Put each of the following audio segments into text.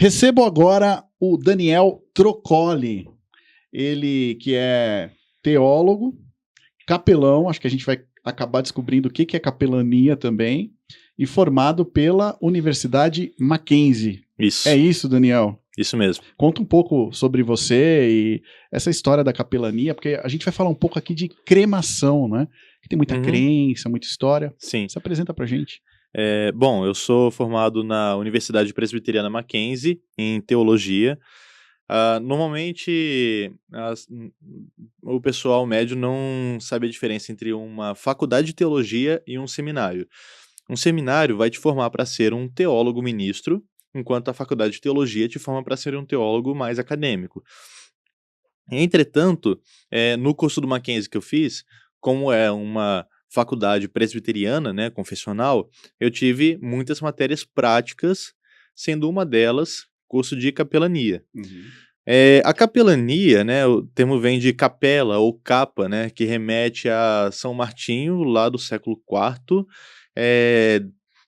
Recebo agora o Daniel Trocoli, ele que é teólogo, capelão, acho que a gente vai acabar descobrindo o que é capelania também, e formado pela Universidade Mackenzie. Isso. É isso, Daniel? Isso mesmo. Conta um pouco sobre você e essa história da capelania, porque a gente vai falar um pouco aqui de cremação, né? Que tem muita crença, muita história. Sim. Se apresenta pra gente. Bom, eu sou formado na Universidade Presbiteriana Mackenzie, em teologia. Normalmente, o pessoal médio não sabe a diferença entre uma faculdade de teologia e um seminário. Um seminário vai te formar para ser um teólogo ministro, enquanto a faculdade de teologia te forma para ser um teólogo mais acadêmico. Entretanto, no curso do Mackenzie que eu fiz, como é uma faculdade presbiteriana, né, confessional, eu tive muitas matérias práticas, sendo uma delas curso de capelania. A capelania, né, o termo vem de capela ou capa, né, que remete a São Martinho, lá do século IV,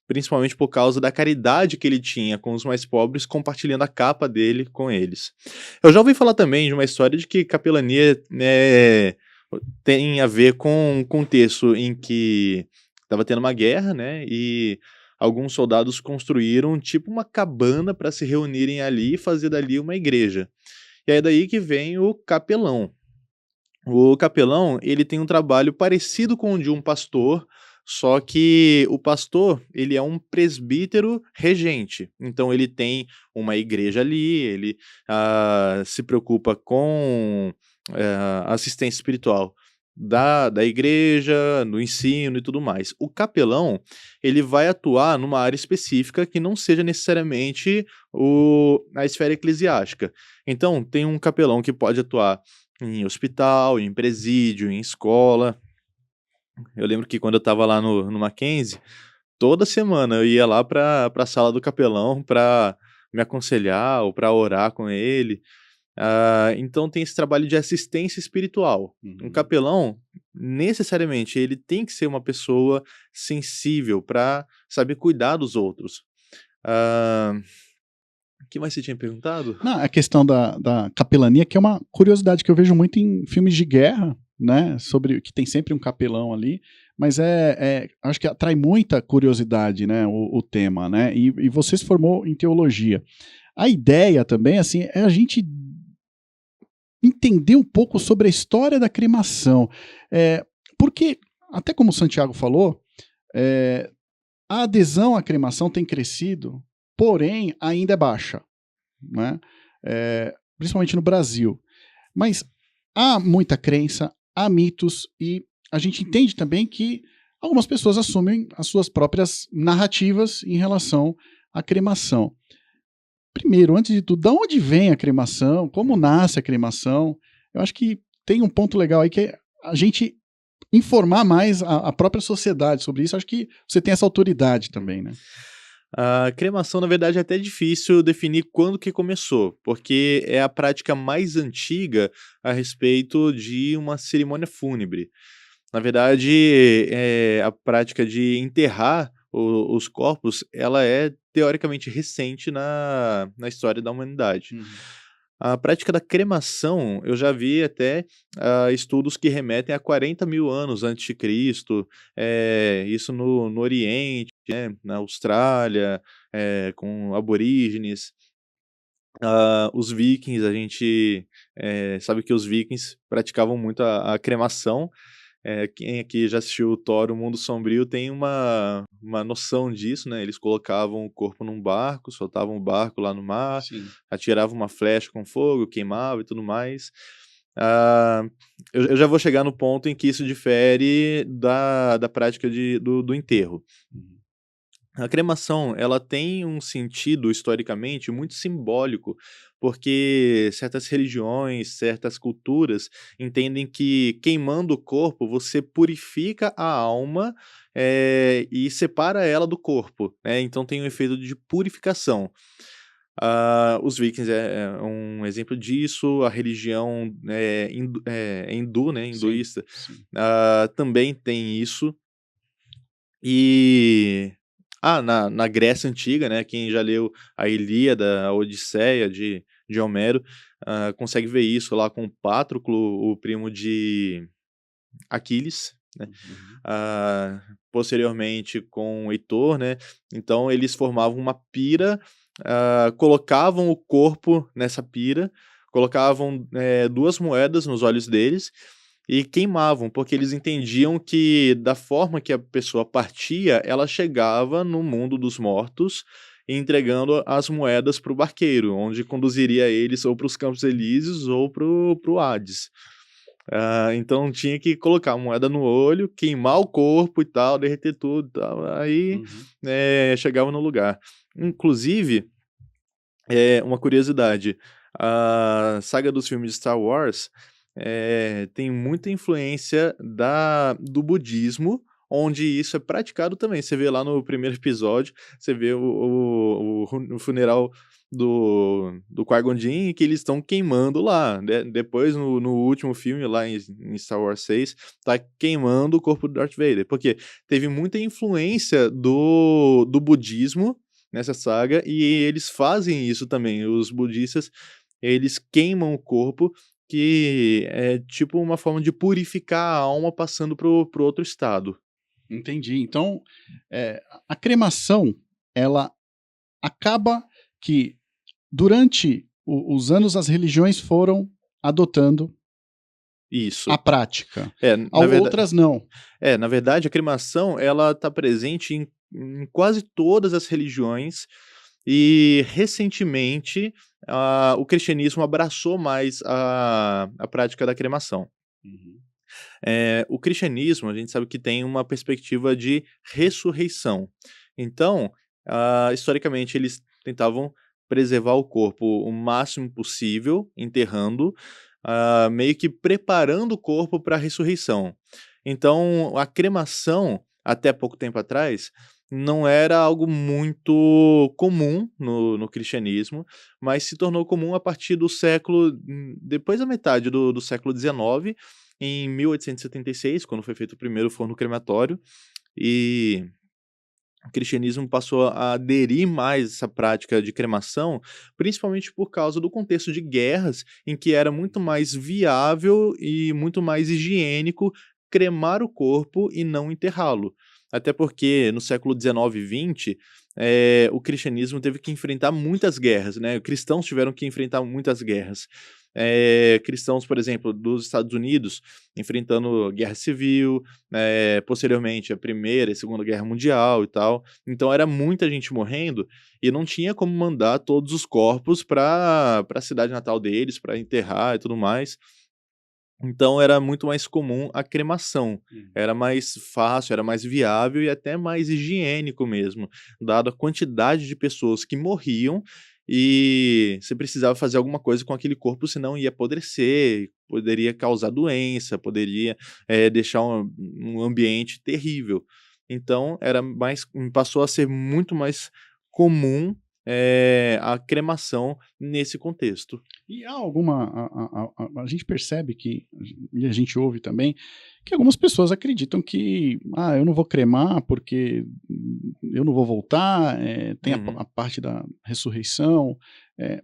principalmente por causa da caridade que ele tinha com os mais pobres, compartilhando a capa dele com eles. Eu já ouvi falar também de uma história de que capelania tem a ver com um contexto em que estava tendo uma guerra, né, e alguns soldados construíram tipo uma cabana para se reunirem ali e fazer dali uma igreja. E é daí que vem o capelão. O capelão, ele tem um trabalho parecido com o de um pastor, só que o pastor, ele é um presbítero regente. Então ele tem uma igreja ali, ele se preocupa com assistência espiritual da igreja, no ensino e tudo mais. O capelão, ele vai atuar numa área específica que não seja necessariamente a esfera eclesiástica. Então, tem um capelão que pode atuar em hospital, em presídio, em escola. Eu lembro que quando eu estava lá no Mackenzie, toda semana eu ia lá para a sala do capelão para me aconselhar ou para orar com ele. Então tem esse trabalho de assistência espiritual. Um capelão, necessariamente, ele tem que ser uma pessoa sensível para saber cuidar dos outros. O que mais você tinha perguntado? Não, a questão da capelania, que é uma curiosidade que eu vejo muito em filmes de guerra, né? Sobre que tem sempre um capelão ali, mas acho que atrai muita curiosidade, né? O tema, né? E você se formou em teologia. A ideia também, assim, é a gente entender um pouco sobre a história da cremação. Porque, até como o Santiago falou, a adesão à cremação tem crescido, porém ainda é baixa, né? Principalmente no Brasil. Mas há muita crença, há mitos, e a gente entende também que algumas pessoas assumem as suas próprias narrativas em relação à cremação. Primeiro, antes de tudo, de onde vem a cremação? Como nasce a cremação? Eu acho que tem um ponto legal aí que é a gente informar mais a própria sociedade sobre isso. Acho que você tem essa autoridade também, né? A cremação, na verdade, é até difícil definir quando que começou, porque é a prática mais antiga a respeito de uma cerimônia fúnebre. Na verdade, a prática de enterrar os corpos, ela é teoricamente recente na história da humanidade. A prática da cremação, eu já vi até estudos que remetem a 40 mil anos antes de Cristo, isso no Oriente, né, na Austrália, com aborígenes. Os vikings, a gente sabe que os vikings praticavam muito a cremação. Quem aqui já assistiu o Thor, O Mundo Sombrio, tem uma noção disso, né? Eles colocavam o corpo num barco, soltavam o barco lá no mar, Sim. atiravam uma flecha com fogo, queimava e tudo mais. Eu já vou chegar no ponto em que isso difere da prática do enterro. A cremação, ela tem um sentido, historicamente, muito simbólico, porque certas religiões, certas culturas entendem que queimando o corpo você purifica a alma, e separa ela do corpo, né? Então tem um efeito de purificação. Os vikings é um exemplo disso, a religião é hindu, né? Hinduísta, Sim. também tem isso. E Na Grécia Antiga, né, quem já leu a Ilíada, a Odisseia de Homero, consegue ver isso lá com Patroclo, o primo de Aquiles, né, Uhum. posteriormente com Heitor, né, então eles formavam uma pira, colocavam o corpo nessa pira, colocavam 2 moedas nos olhos deles e queimavam, porque eles entendiam que da forma que a pessoa partia, ela chegava no mundo dos mortos, entregando as moedas para o barqueiro, onde conduziria eles ou para os Campos Elíseos ou para o Hades. Então tinha que colocar a moeda no olho, queimar o corpo e tal, derreter tudo e tal, aí, Uhum. chegava no lugar. Inclusive, uma curiosidade, a saga dos filmes de Star Wars, tem muita influência do budismo, onde isso é praticado também. Você vê lá no primeiro episódio, você vê o funeral do Qui-Gon Jinn, que eles estão queimando lá. Depois, no último filme, lá em Star Wars 6, tá queimando o corpo do Darth Vader. Porque teve muita influência do budismo nessa saga, e eles fazem isso também. Os budistas, eles queimam o corpo, que é tipo uma forma de purificar a alma passando pro outro estado. Entendi. Então, a cremação, ela acaba que durante os anos as religiões foram adotando Isso. a prática. Na verdade, Outras não. na verdade, a cremação, ela tá presente em quase todas as religiões, e recentemente, o cristianismo abraçou mais a prática da cremação. Uhum. O cristianismo, a gente sabe que tem uma perspectiva de ressurreição. Então, historicamente, eles tentavam preservar o corpo o máximo possível, enterrando, meio que preparando o corpo para a ressurreição. Então, a cremação, até pouco tempo atrás, não era algo muito comum no cristianismo, mas se tornou comum a partir do século, depois da metade do século XIX, em 1876, quando foi feito o primeiro forno crematório, e o cristianismo passou a aderir mais a essa prática de cremação, principalmente por causa do contexto de guerras, em que era muito mais viável e muito mais higiênico cremar o corpo e não enterrá-lo. Até porque no século XIX e XX, o cristianismo teve que enfrentar muitas guerras, né? Cristãos tiveram que enfrentar muitas guerras. Cristãos, por exemplo, dos Estados Unidos, enfrentando guerra civil, posteriormente a Primeira e Segunda Guerra Mundial e tal. Então era muita gente morrendo e não tinha como mandar todos os corpos para a cidade natal deles, para enterrar e tudo mais. Então era muito mais comum a cremação. Uhum. Era mais fácil, era mais viável e até mais higiênico mesmo, dado a quantidade de pessoas que morriam, e você precisava fazer alguma coisa com aquele corpo, senão ia apodrecer, poderia causar doença, poderia, deixar um ambiente terrível. Então passou a ser muito mais comum, a cremação nesse contexto. E há alguma. A gente percebe que, e a gente ouve também, que algumas pessoas acreditam que eu não vou cremar porque eu não vou voltar, tem Uhum. a parte da ressurreição. eh,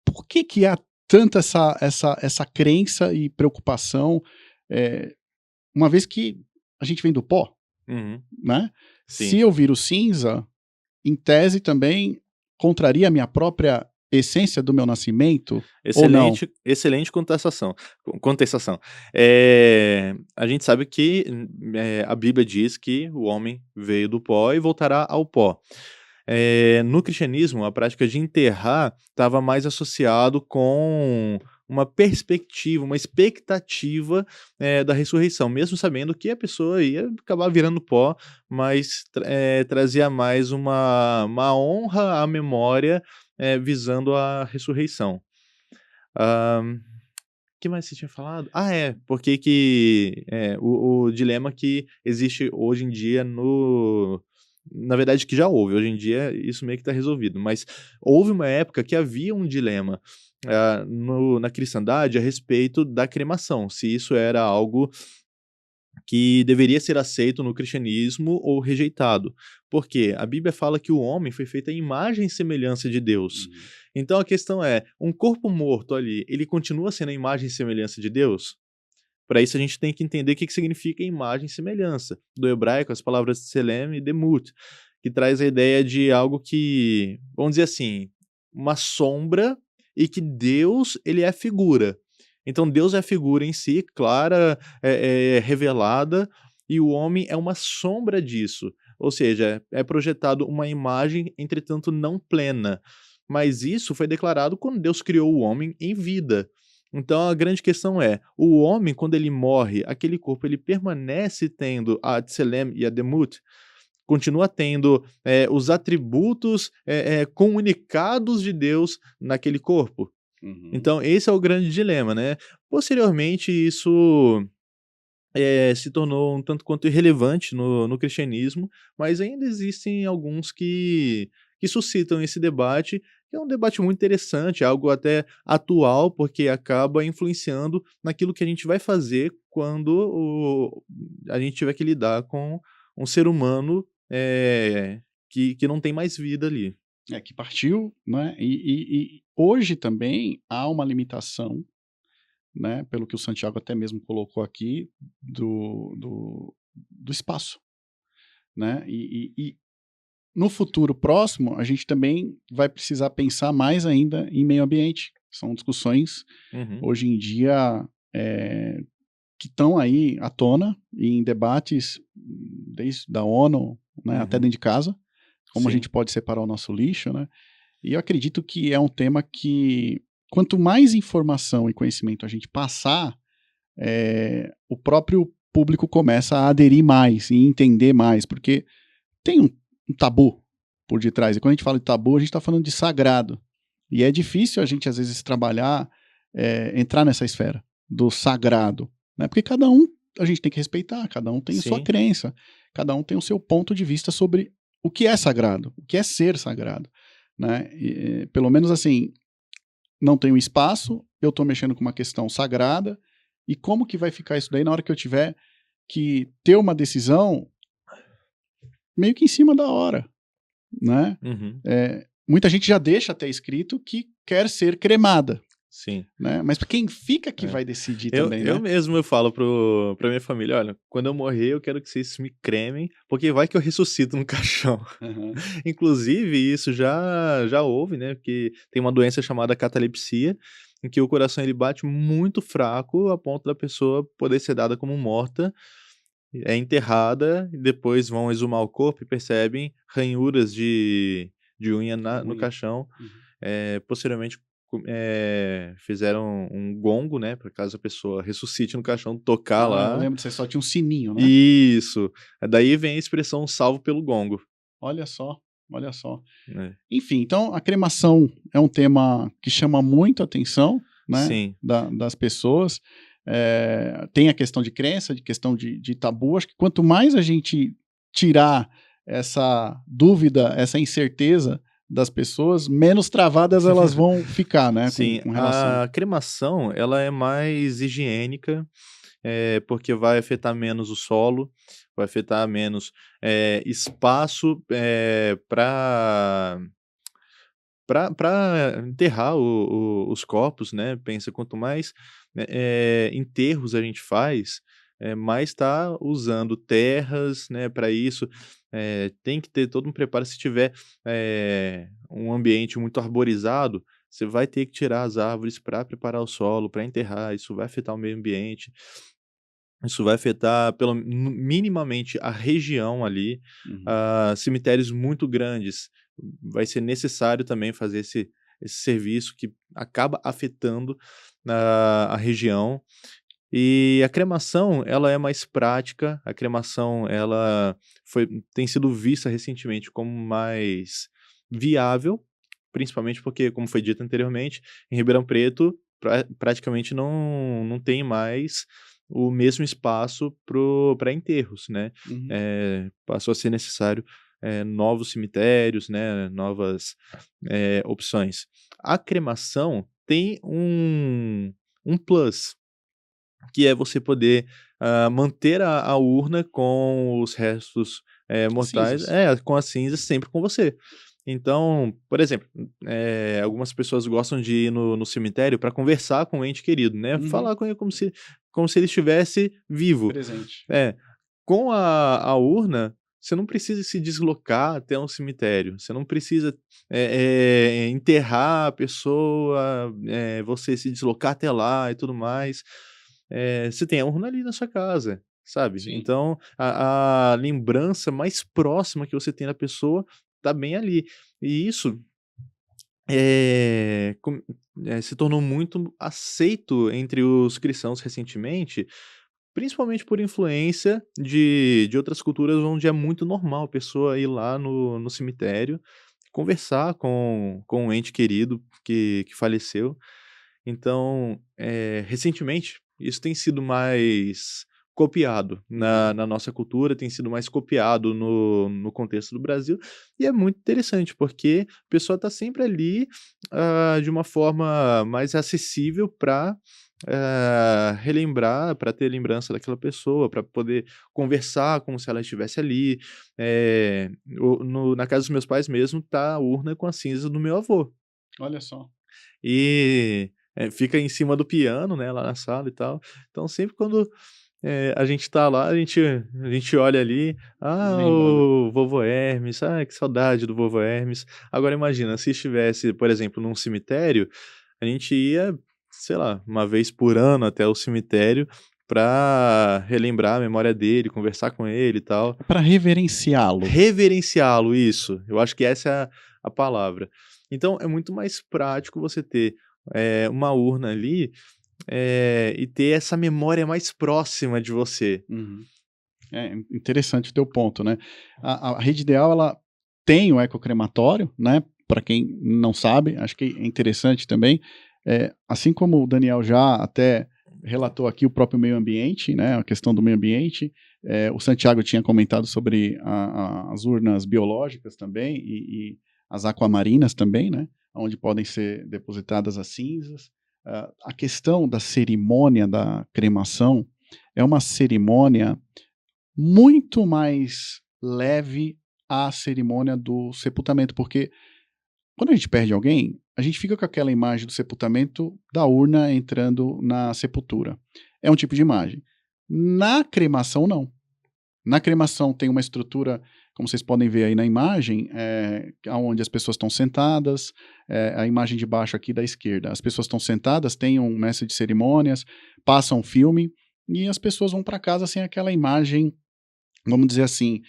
por que, que há tanta essa crença e preocupação, eh, uma vez que a gente vem do pó, Uhum. né? Se Sim. eu viro cinza, em tese também contraria a minha própria essência do meu nascimento, ou não? Excelente, excelente contestação. A gente sabe que, a Bíblia diz que o homem veio do pó e voltará ao pó. No cristianismo, a prática de enterrar estava mais associado com uma perspectiva, uma expectativa, da ressurreição, mesmo sabendo que a pessoa ia acabar virando pó, mas trazia mais uma honra à memória, visando a ressurreição. Hã, que mais você tinha falado? Porque o dilema que existe hoje em dia na verdade que já houve, hoje em dia isso meio que está resolvido, mas houve uma época que havia um dilema, na cristandade a respeito da cremação, se isso era algo que deveria ser aceito no cristianismo ou rejeitado. Por quê? A Bíblia fala que o homem foi feito à imagem e semelhança de Deus. Uhum. Então a questão é, um corpo morto ali, ele continua sendo a imagem e semelhança de Deus? Para isso a gente tem que entender o que significa imagem e semelhança. Do hebraico, as palavras tselem e demut, que traz a ideia de algo que, vamos dizer assim, uma sombra e que Deus, ele é a figura. Então Deus é a figura em si, clara, revelada, e o homem é uma sombra disso. Ou seja, é projetado uma imagem, entretanto não plena. Mas isso foi declarado quando Deus criou o homem em vida. Então a grande questão é, o homem, quando ele morre, aquele corpo ele permanece tendo a Tselem e a Demut, continua tendo os atributos comunicados de Deus naquele corpo. Uhum. Então esse é o grande dilema, né? Posteriormente isso se tornou um tanto quanto irrelevante no cristianismo, mas ainda existem alguns que suscitam esse debate, que é um debate muito interessante, algo até atual, porque acaba influenciando naquilo que a gente vai fazer quando a gente tiver que lidar com um ser humano que não tem mais vida ali. Que partiu, né? E hoje também há uma limitação, né? Pelo que o Santiago até mesmo colocou aqui, do espaço, né? E no futuro próximo, a gente também vai precisar pensar mais ainda em meio ambiente. São discussões, Uhum. hoje em dia, que estão aí à tona, e em debates desde da ONU, né, até Uhum. dentro de casa, como a Sim. gente pode separar o nosso lixo, né? E eu acredito que é um tema que, quanto mais informação e conhecimento a gente passar, o próprio público começa a aderir mais e entender mais, porque tem um tabu por detrás. E quando a gente fala de tabu, a gente está falando de sagrado. E é difícil a gente, às vezes, trabalhar, entrar nessa esfera do sagrado, né? Porque cada um a gente tem que respeitar, cada um tem a sua Sim. crença, cada um tem o seu ponto de vista sobre o que é sagrado, o que é ser sagrado, né? E, pelo menos assim, não tenho espaço, eu estou mexendo com uma questão sagrada, e como que vai ficar isso daí na hora que eu tiver que ter uma decisão meio que em cima da hora, né? Uhum. Muita gente já deixa até escrito que quer ser cremada, Sim. né? Mas quem fica que É. vai decidir Eu também, eu né? mesmo eu falo pra minha família: "Olha, quando eu morrer eu quero que vocês me cremem, porque vai que eu ressuscito no caixão". Aham. Inclusive isso já houve, né, porque tem uma doença chamada catalepsia, em que o coração ele bate muito fraco a ponto da pessoa poder ser dada como morta, é enterrada e depois vão exumar o corpo e percebem ranhuras de unha no Unha. caixão. Uhum. Posteriormente, fizeram um gongo, né, para caso a pessoa ressuscite no caixão, tocar Ah, eu lá. lembro de você só tinha um sininho, né? Isso. Daí vem a expressão "salvo pelo gongo", Olha só, olha só. né. Enfim, então a cremação é um tema que chama muito a atenção, né, Sim. das pessoas. Tem a questão de crença, de questão de tabu. Acho que quanto mais a gente tirar essa dúvida, essa incerteza das pessoas, menos travadas elas vão ficar, né, Sim, com relação. a cremação ela é mais higiênica, porque vai afetar menos o solo, vai afetar menos, espaço, para enterrar os corpos, né. Pensa, quanto mais, enterros a gente faz, mais está usando terras, né, para isso. Tem que ter todo um preparo. Se tiver, um ambiente muito arborizado, você vai ter que tirar as árvores para preparar o solo, para enterrar, isso vai afetar o meio ambiente. Isso vai afetar minimamente a região ali, Uhum. cemitérios muito grandes, vai ser necessário também fazer esse serviço que acaba afetando a região. E a cremação, ela é mais prática, a cremação ela tem sido vista recentemente como mais viável, principalmente porque, como foi dito anteriormente, em Ribeirão Preto praticamente não tem mais o mesmo espaço para enterros, né. Uhum. Passou a ser necessário, novos cemitérios, né, novas, opções. A cremação tem um plus. que é você poder manter a urna com os restos mortais, Cinzas. com as cinzas sempre com você. Então, por exemplo, algumas pessoas gostam de ir no cemitério para conversar com o ente querido, né? Uhum. Falar com ele como se ele estivesse vivo. Presente. É, com a urna, você não precisa se deslocar até um cemitério, você não precisa enterrar a pessoa, você se deslocar até lá e tudo mais. Você tem a urna ali na sua casa, sabe? Sim. Então, a lembrança mais próxima que você tem da pessoa tá bem ali. E isso se tornou muito aceito entre os cristãos recentemente, principalmente por influência de outras culturas onde é muito normal a pessoa ir lá no cemitério, conversar com um ente querido que faleceu. Então, recentemente, isso tem sido mais copiado Uhum. na nossa cultura, tem sido mais copiado no contexto do Brasil, e é muito interessante, porque a pessoa está sempre ali, de uma forma mais acessível para relembrar, para ter lembrança daquela pessoa, para poder conversar como se ela estivesse ali. Na casa dos meus pais mesmo, tá a urna com a cinza do meu avô. Olha só. E, fica em cima do piano, né, lá na sala e tal. Então sempre quando, a gente tá lá, a gente olha ali: "Ah, Lembra, né? o vovô Hermes, que saudade do vovô Hermes". Agora imagina, se estivesse, por exemplo, num cemitério, a gente ia, sei lá, uma vez por ano até o cemitério pra relembrar a memória dele, conversar com ele e tal. É para reverenciá-lo. Reverenciá-lo, isso. Eu acho que essa é a palavra. Então é muito mais prático você ter, uma urna ali, e ter essa memória mais próxima de você. Uhum. É interessante o teu ponto, né? A rede ideal ela tem o ecocrematório, né? Para quem não sabe, acho que é interessante também. Assim como o Daniel já até relatou aqui o próprio meio ambiente, né? A questão do meio ambiente. O Santiago tinha comentado sobre as urnas biológicas também e as aquamarinas também, né? Onde podem ser depositadas as cinzas. A questão da cerimônia da cremação é uma cerimônia muito mais leve à cerimônia do sepultamento, porque quando a gente perde alguém, a gente fica com aquela imagem do sepultamento da urna entrando na sepultura. É um tipo de imagem. Na cremação, não. Na cremação tem uma estrutura, como vocês podem ver aí na imagem, onde as pessoas estão sentadas, a imagem de baixo aqui da esquerda. As pessoas estão sentadas, tem um mestre de cerimônias, passa um filme e as pessoas vão para casa sem aquela imagem, vamos dizer assim,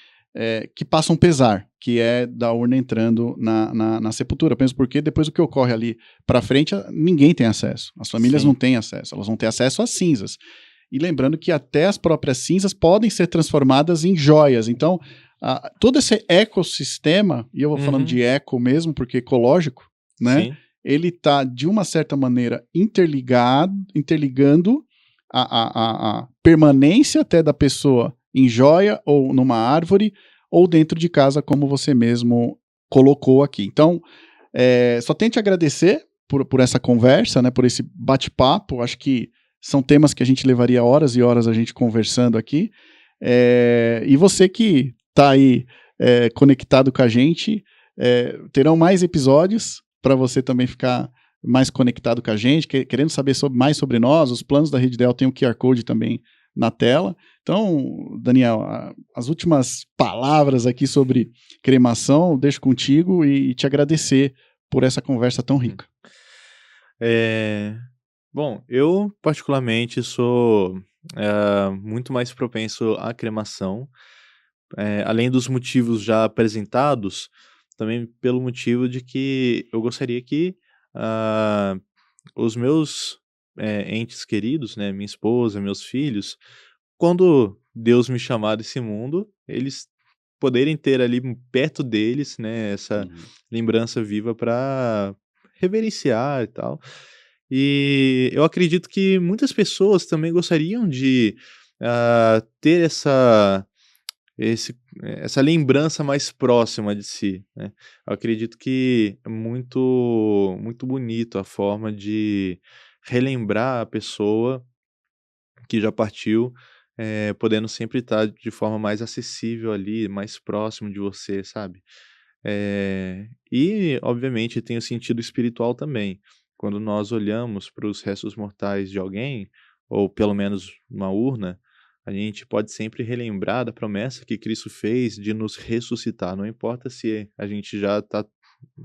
que passa um pesar, que é da urna entrando na sepultura. Mesmo porque depois o que ocorre ali para frente, ninguém tem acesso. As famílias não Sim, têm acesso, elas vão ter acesso às cinzas. E lembrando que até as próprias cinzas podem ser transformadas em joias. Então, todo esse ecossistema, e eu vou falando uhum, de eco mesmo, porque ecológico, né? sim, Ele está, de uma certa maneira, interligando a permanência até da pessoa em joia ou numa árvore ou dentro de casa, como você mesmo colocou aqui. Então, só tenho te agradecer por essa conversa, né, por esse bate-papo. Acho que são temas que a gente levaria horas e horas a gente conversando aqui. E você que está aí conectado com a gente, terão mais episódios para você também ficar mais conectado com a gente, querendo saber mais sobre nós. Os planos da Rede Del tem o QR Code também na tela. Então, Daniel, as últimas palavras aqui sobre cremação, deixo contigo e te agradecer por essa conversa tão uhum. rica. Bom, eu particularmente sou, muito mais propenso à cremação, além dos motivos já apresentados, também pelo motivo de que eu gostaria que, ah, os meus, entes queridos, né, minha esposa, meus filhos, quando Deus me chamar desse mundo, eles poderem ter ali perto deles, né, essa Uhum. lembrança viva para reverenciar e tal. E eu acredito que muitas pessoas também gostariam de, ter esse essa lembrança mais próxima de si, né. Eu acredito que é muito bonito a forma de relembrar a pessoa que já partiu, podendo sempre estar de forma mais acessível ali, mais próximo de você, sabe? E, obviamente, tem o sentido espiritual também. Quando nós olhamos para os restos mortais de alguém, ou pelo menos uma urna, a gente pode sempre relembrar da promessa que Cristo fez de nos ressuscitar. Não importa se a gente já está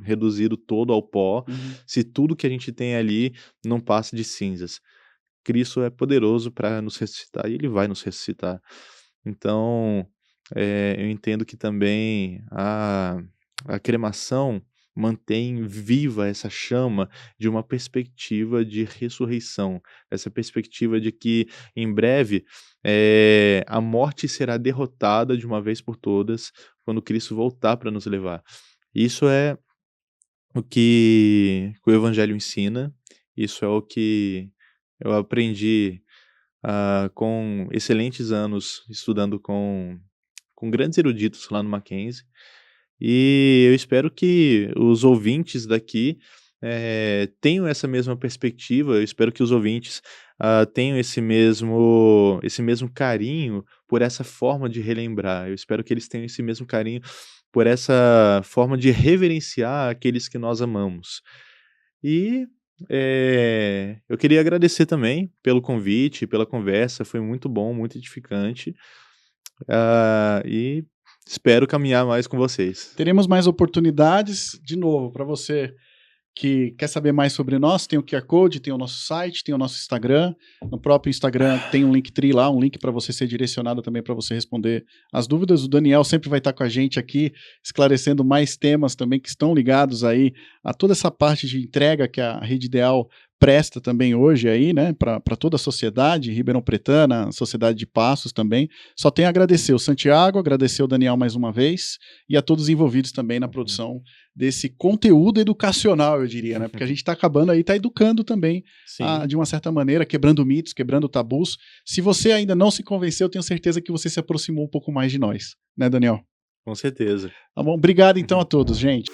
reduzido todo ao pó, se tudo que a gente tem ali não passa de cinzas. Cristo é poderoso para nos ressuscitar e ele vai nos ressuscitar. Então, eu entendo que também a cremação mantém viva essa chama de uma perspectiva de ressurreição, essa perspectiva de que em breve a morte será derrotada de uma vez por todas quando Cristo voltar para nos levar. Isso é o que o Evangelho ensina, isso é o que eu aprendi com excelentes anos estudando com grandes eruditos lá no Mackenzie. E eu espero que os ouvintes daqui tenham essa mesma perspectiva, eu espero que os ouvintes tenham esse mesmo carinho por essa forma de relembrar, eu espero que eles tenham esse mesmo carinho por essa forma de reverenciar aqueles que nós amamos. E eu queria agradecer também pelo convite, pela conversa, foi muito bom, muito edificante. E espero caminhar mais com vocês. Teremos mais oportunidades, de novo, para você que quer saber mais sobre nós, tem o QR Code, tem o nosso site, tem o nosso Instagram. No próprio Instagram tem um Linktree lá, um link para você ser direcionado também para você responder as dúvidas. O Daniel sempre vai estar com a gente aqui, esclarecendo mais temas também que estão ligados aí a toda essa parte de entrega que a Rede Ideal presta também hoje aí, né, para toda a sociedade, Ribeirão Pretana, a sociedade de Passos também. Só tenho a agradecer o Santiago, agradecer o Daniel mais uma vez e a todos os envolvidos também na produção desse conteúdo educacional, eu diria, né, porque a gente está acabando aí, está educando também, de uma certa maneira, quebrando mitos, quebrando tabus. Se você ainda não se convenceu, eu tenho certeza que você se aproximou um pouco mais de nós, né, Daniel? Com certeza. Tá bom? Obrigado então a todos, gente.